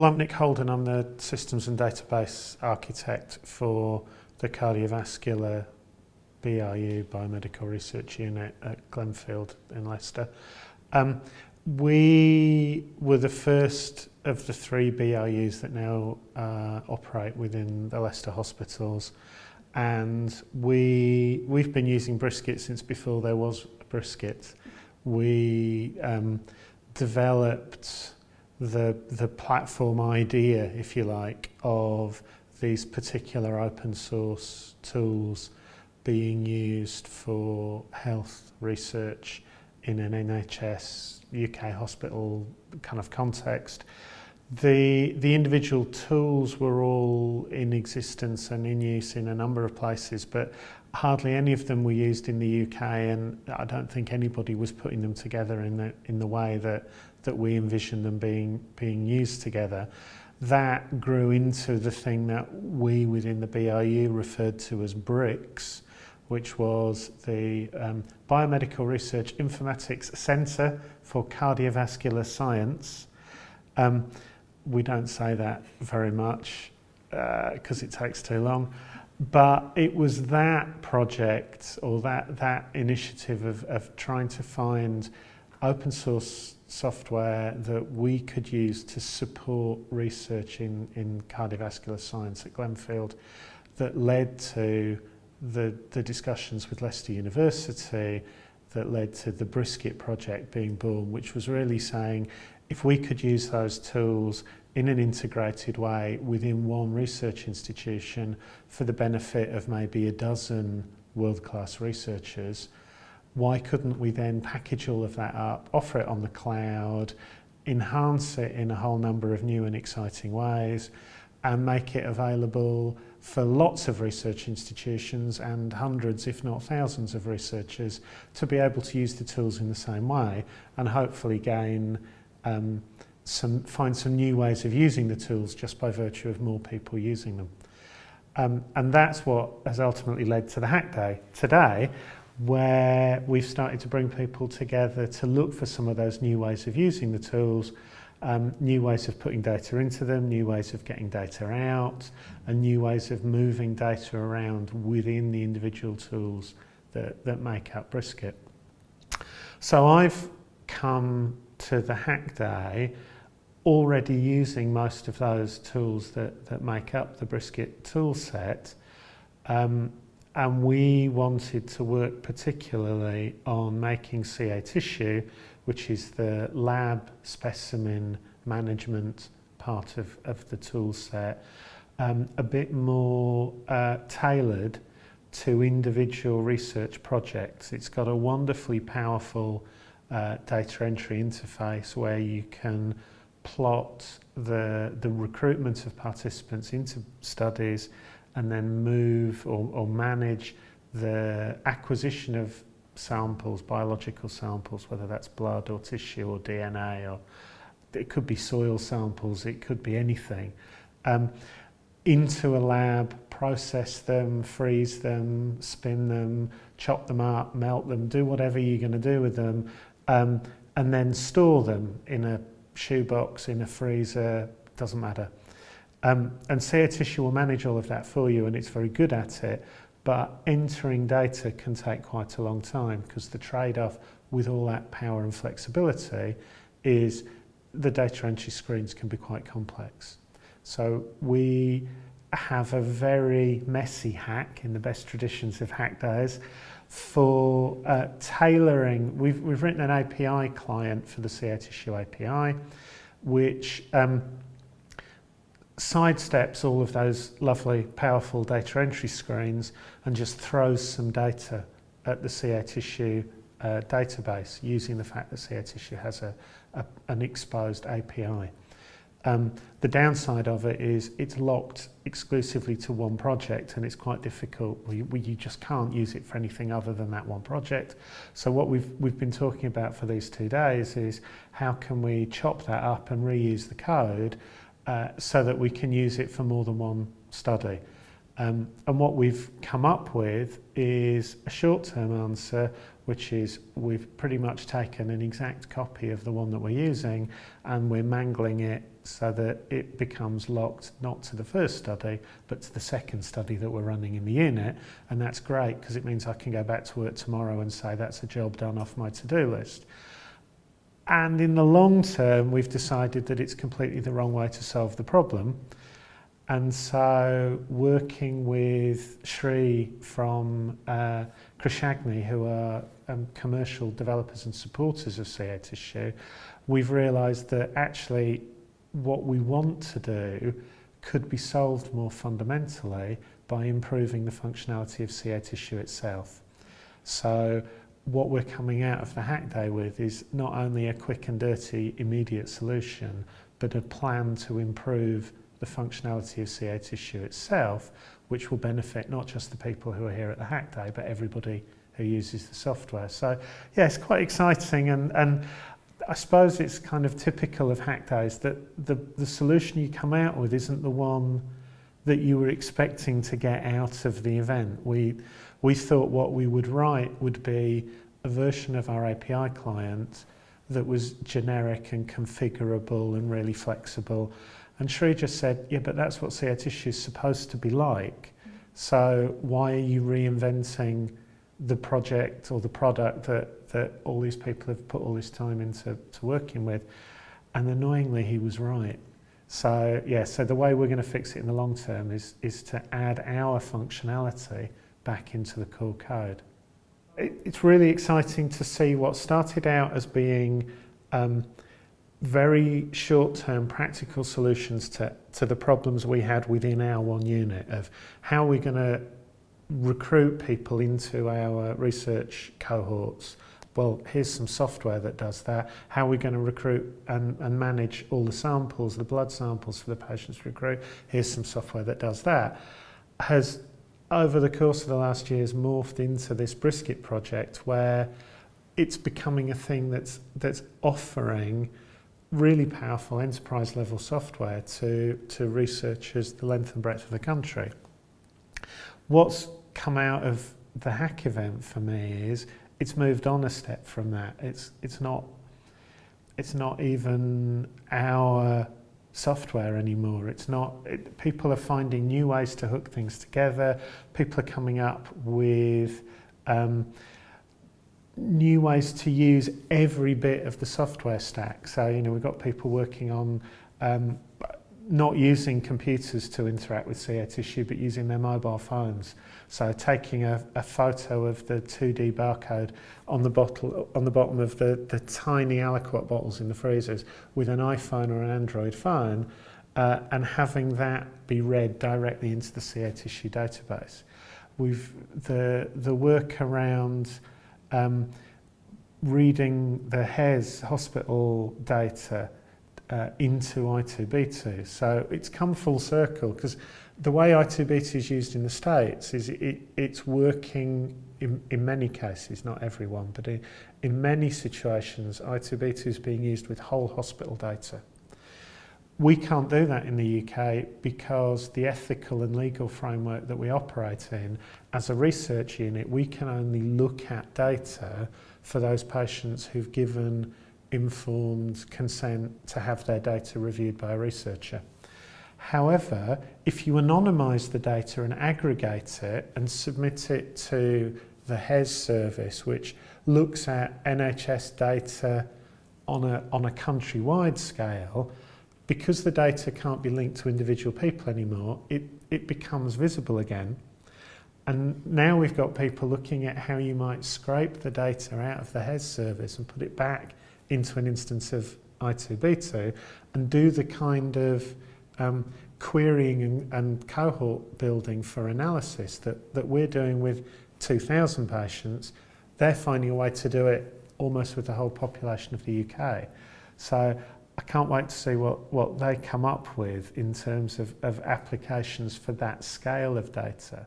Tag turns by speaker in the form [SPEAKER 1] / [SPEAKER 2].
[SPEAKER 1] I'm Nick Holden. I'm the Systems and Database Architect for the Cardiovascular BRU Biomedical Research Unit at Glenfield in Leicester. We were the first of the 3 BRUs that now operate within the Leicester hospitals, and we've been using brisket since before there was a brisket. We developed the platform idea, if you like, of these particular open source tools being used for health research in an NHS UK hospital kind of context. The individual tools were all in existence and in use in a number of places, but hardly any of them were used in the UK, and I don't think anybody was putting them together in the way that we envisioned them being used together. That grew into the thing that we within the BRU referred to as BRICS, which was the Biomedical Research Informatics Centre for Cardiovascular Science. We don't say that very much because it takes too long, but it was that project or that initiative of trying to find open source software that we could use to support research in cardiovascular science at Glenfield that led to the discussions with Leicester University, that led to the Brisket project being born, which was really saying if we could use those tools in an integrated way within one research institution for the benefit of maybe a dozen world-class researchers, why couldn't we then package all of that up, offer it on the cloud, enhance it in a whole number of new and exciting ways, and make it available for lots of research institutions and hundreds, if not thousands, of researchers to be able to use the tools in the same way and hopefully gain find some new ways of using the tools just by virtue of more people using them. And that's what has ultimately led to the Hack Day today, where we've started to bring people together to look for some of those new ways of using the tools, new ways of putting data into them, new ways of getting data out, and new ways of moving data around within the individual tools that make up Brisket. So I've come to the Hack Day already using most of those tools that make up the Brisket tool set, and we wanted to work particularly on making CA tissue, which is the lab specimen management part of the tool set, a bit more tailored to individual research projects. It's got a wonderfully powerful data entry interface where you can plot the recruitment of participants into studies and then move or manage the acquisition of samples, biological samples, whether that's blood or tissue or DNA, or it could be soil samples, it could be anything, into a lab, process them, freeze them, spin them, chop them up, melt them, do whatever you're going to do with them, and then store them in a shoebox, in a freezer, doesn't matter. And CA tissue will manage all of that for you, and it's very good at it, but entering data can take quite a long time because the trade-off with all that power and flexibility is the data entry screens can be quite complex. So we have a very messy hack in the best traditions of hack days for tailoring. We've written an API client for the CA tissue API, which sidesteps all of those lovely, powerful data entry screens and just throws some data at the CA tissue database using the fact that CA tissue has an exposed API. The downside of it is it's locked exclusively to one project, and it's quite difficult. You just can't use it for anything other than that one project. So what we've been talking about for these 2 days is how can we chop that up and reuse the code so that we can use it for more than one study. And what we've come up with is a short-term answer, which is we've pretty much taken an exact copy of the one that we're using and we're mangling it so that it becomes locked not to the first study but to the second study that we're running in the unit. And that's great because it means I can go back to work tomorrow and say that's a job done off my to-do list. And in the long term, we've decided that it's completely the wrong way to solve the problem. And so working with Shri from Krishagni, who are commercial developers and supporters of CA tissue, we've realised that actually what we want to do could be solved more fundamentally by improving the functionality of CA tissue itself. So what we're coming out of the hack day with is not only a quick and dirty immediate solution, but a plan to improve the functionality of CA tissue itself, which will benefit not just the people who are here at the hack day, but everybody who uses the software. So yeah, it's quite exciting, and I suppose it's kind of typical of hack days that the solution you come out with isn't the one that you were expecting to get out of the event. We thought what we would write would be a version of our API client that was generic and configurable and really flexible. And Shri just said, yeah, but that's what CA tissue is supposed to be like. So why are you reinventing the project or the product that all these people have put all this time into working with? And annoyingly, he was right. So yeah, so the way we're going to fix it in the long term is to add our functionality back into the core code. It's really exciting to see what started out as being very short-term practical solutions to the problems we had within our one unit of how we're going to recruit people into our research cohorts. Well, here's some software that does that. How are we going to recruit and manage all the samples, the blood samples for the patients to recruit? Here's some software that does that. Has, over the course of the last years, morphed into this Brisket project where it's becoming a thing that's offering really powerful enterprise level software to researchers the length and breadth of the country. What's come out of the hack event for me is it's moved on a step from that. It's not even our software anymore. People are finding new ways to hook things together. People are coming up with new ways to use every bit of the software stack. So, you know, we've got people working on not using computers to interact with CA tissue, but using their mobile phones. So taking a photo of the 2D barcode on the bottom of the tiny aliquot bottles in the freezers with an iPhone or an Android phone, and having that be read directly into the CA tissue database. The work around reading the HES hospital data into I2B2. So it's come full circle because the way I2B2 is used in the States is it's working in many cases, not everyone, but in many situations I2B2 is being used with whole hospital data. We can't do that in the UK because the ethical and legal framework that we operate in, as a research unit, we can only look at data for those patients who've given informed consent to have their data reviewed by a researcher. However, if you anonymise the data and aggregate it and submit it to the HES service, which looks at NHS data on a countrywide scale, because the data can't be linked to individual people anymore, it becomes visible again. And now we've got people looking at how you might scrape the data out of the HES service and put it back into an instance of I2B2 and do the kind of querying and cohort building for analysis that we're doing with 2,000 patients. They're finding a way to do it almost with the whole population of the UK. So I can't wait to see what they come up with in terms of applications for that scale of data.